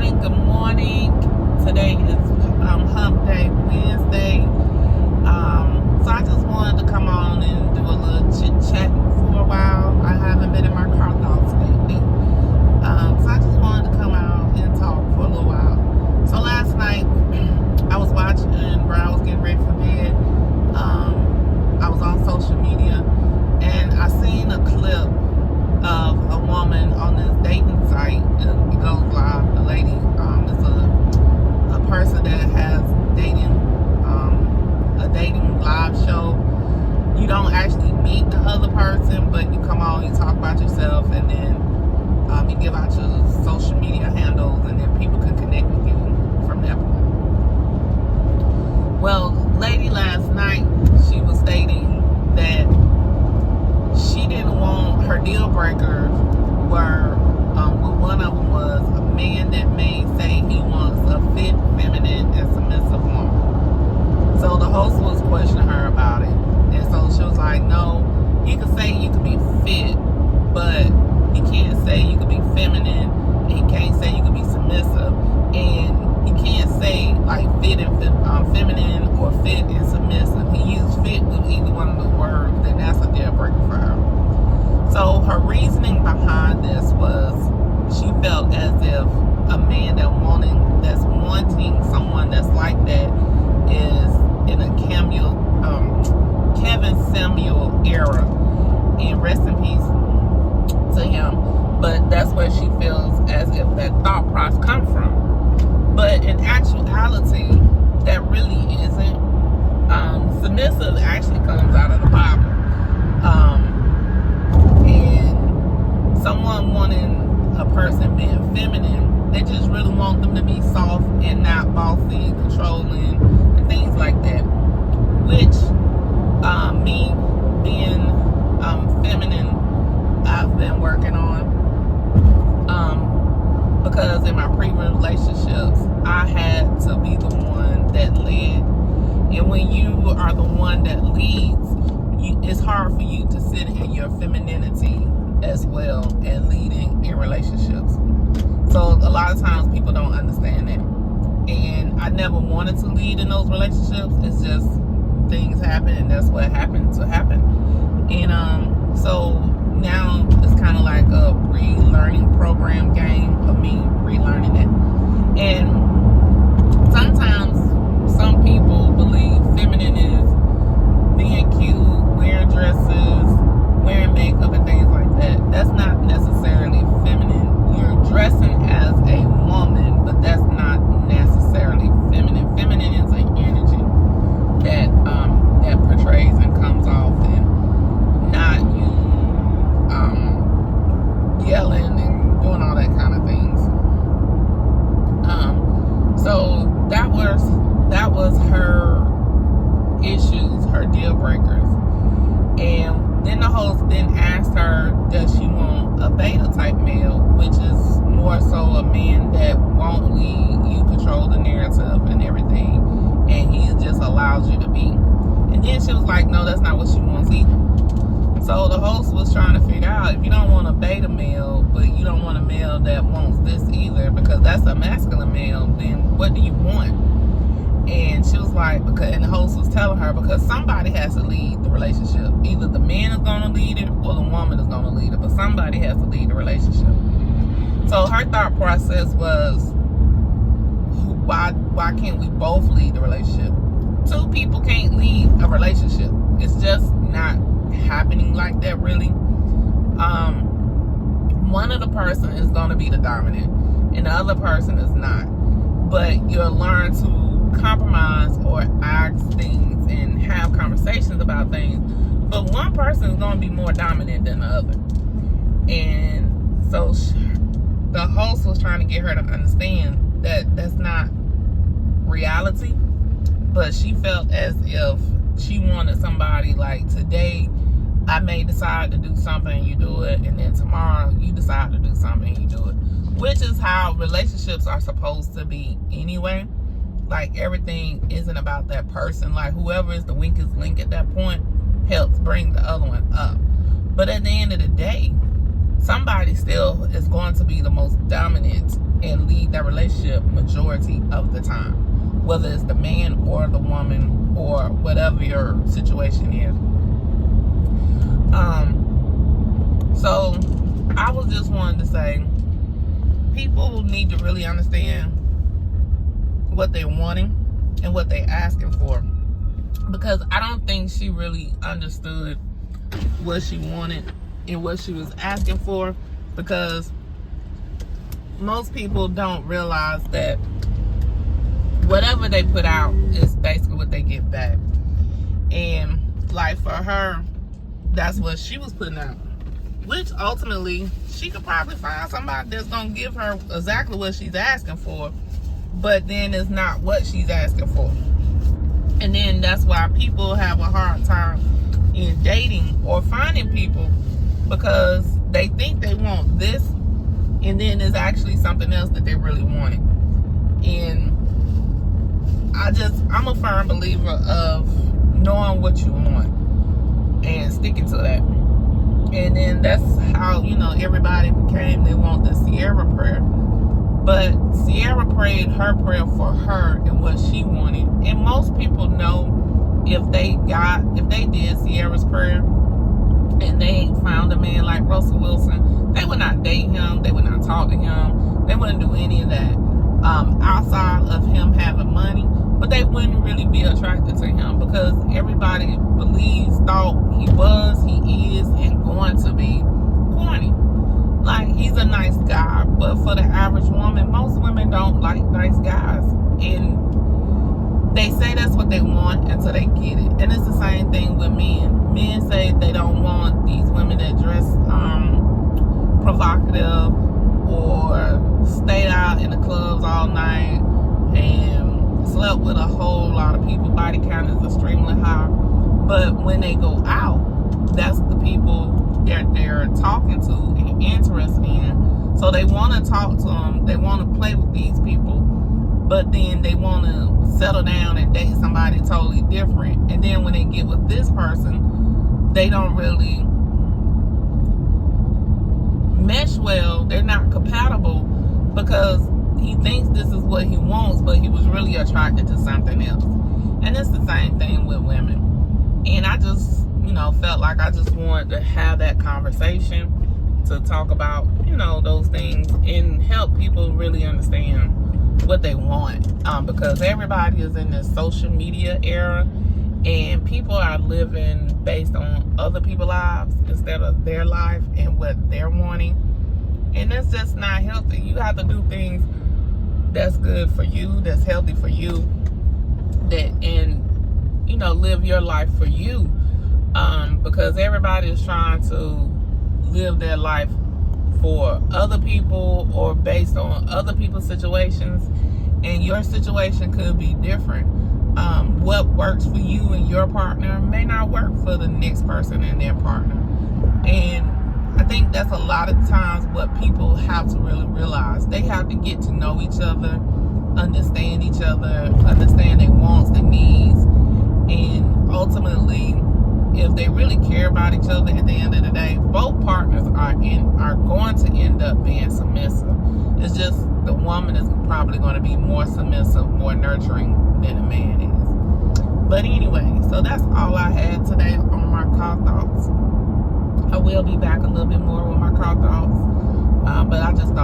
morning. Good morning. Today is Hump Day Wednesday. So I just wanted to come on and do a little chit chat for a while. I haven't been in my car thoughts lately. So I just wanted to come out and talk for a little while. So last night I was watching where I was getting ready for bed. I was on social media and I seen a clip of a woman on this dating site. It goes live. The lady is a person that has a dating live show. You don't actually meet the other person, but you come on, you talk about yourself, and then you give out your social media handles, and then people can connect with you from that point. Well, lady last night, she was stating that she didn't want her deal breakers were, well, one of them was a man that may say he wants a fit, feminine, and submissive woman. So the host was questioning her about it. And so she was like, no, you can say you can be fit, but you can't say you can be feminine, and you can't say you can be submissive, and you can't say like fit and feminine or fit and submissive. He used fit with either one of the words, then that's a deal breaker for her. So her reasoning behind this was she felt as if a man that's wanting someone that's like that is in a Kevin Samuel era, and rest in peace to him. But that's where she feels as if that thought process comes from. But in actuality, that really isn't. Submissive actually comes out of the Bible. And someone wanting a person being feminine, they just really want them to be soft and not bossy, controlling, and things like that. Which, me being feminine, I've been working on. Because in my previous relationships, I had to be the one that led. And when you are the one that leads, it's hard for you to sit in your femininity as well and leading in relationships. So a lot of times people don't understand that. And I never wanted to lead in those relationships. It's just things happen, and that's what happened to happen. And so now it's kind of like a relearning program game of me relearning it. And sometimes some people believe feminine is being cute, wearing dresses, wearing makeup and things like that. That's not necessarily feminine. You're dressing as a woman, but that's not necessarily feminine. Feminine is an energy that portrays and comes off, and not you yelling and doing all that kind of things. So that was her issues, her deal breakers. And then the host then asked her, does she want a beta type male, which is more so a man that won't lead, you control the narrative and everything, and he just allows you to be. And then she was like, no, that's not what she wants either. So the host was trying to figure out, if you don't want a beta male, but you don't want a male that wants this either, because that's a masculine male, then what do you want? And she was like, and the host was telling her, because somebody has to lead the relationship. Either the man is going to lead it or the woman is going to lead it, but somebody has to lead the relationship. So her thought process was, why can't we both lead the relationship? Two people can't lead a relationship. It's just not happening like that, really. One of the person is going to be the dominant, and the other person is not. But you'll learn to compromise or ask things and have conversations about things. But one person is going to be more dominant than the other. And so the host was trying to get her to understand that that's not reality. But she felt as if she wanted somebody like, today I may decide to do something, you do it, and then tomorrow you decide to do something, you do it. Which is how relationships are supposed to be anyway. Like, everything isn't about that person. Like, whoever is the weakest link at that point helps bring the other one up. But at the end of the day, somebody still is going to be the most dominant and lead that relationship majority of the time, whether it's the man or the woman or whatever your situation is. So I was just wanting to say, people need to really understand what they're wanting and what they're asking for, because I don't think she really understood what she wanted and what she was asking for, because most people don't realize that whatever they put out is basically what they get back. And like for her, that's what she was putting out, which ultimately she could probably find somebody that's gonna give her exactly what she's asking for, but then it's not what she's asking for. And then that's why people have a hard time in dating or finding people, because they think they want this and then there's actually something else that they really wanted. And I'm a firm believer of knowing what you want and sticking to that. And then that's how, everybody they want the Sierra prayer. But Sierra prayed her prayer for her and what she wanted. And most people know if they did Sierra's prayer and they found a man like Russell Wilson, they would not date him, they would not talk to him, they wouldn't do any of that outside of him having money. But they wouldn't really be attracted to him, because everybody thought he is, and going to be corny. Like, he's a nice guy, but for the average woman, most women don't like nice guys. And they say that's what they want until they get it. And it's the same thing with men. Men say they don't want these women that dress provocative or stayed out in the clubs all night and slept with a whole lot of people. Body count is extremely high. But when they go out, that's the people that they're talking to and interested in. So they want to talk to them. They want to play with these people. But then they want to settle down and date somebody totally different. And then when they get with this person, they don't really mesh well. They're not compatible, because he thinks this is what he wants, but he was really attracted to something else. And it's the same thing with women. And I just, felt like I just wanted to have that conversation to talk about, those things and help people really understand what they want. Because everybody is in this social media era, and people are living based on other people's lives instead of their life and what they're wanting. And that's just not healthy. You have to do things that's good for you, that's healthy for you, live your life for you. Because everybody is trying to live their life for other people or based on other people's situations, and your situation could be different. What works for you and your partner may not work for the next person and their partner. And I think that's a lot of times what people have to really realize. They have to get to know each other, understand each other, understand their wants, their needs, and ultimately, if they really care about each other, at the end of the day, both partners are going to end up being submissive. It's just the woman is probably going to be more submissive, more nurturing than a man is. But anyway, so that's all I had today on my car thoughts. I will be back a little bit more with my car thoughts, but I just thought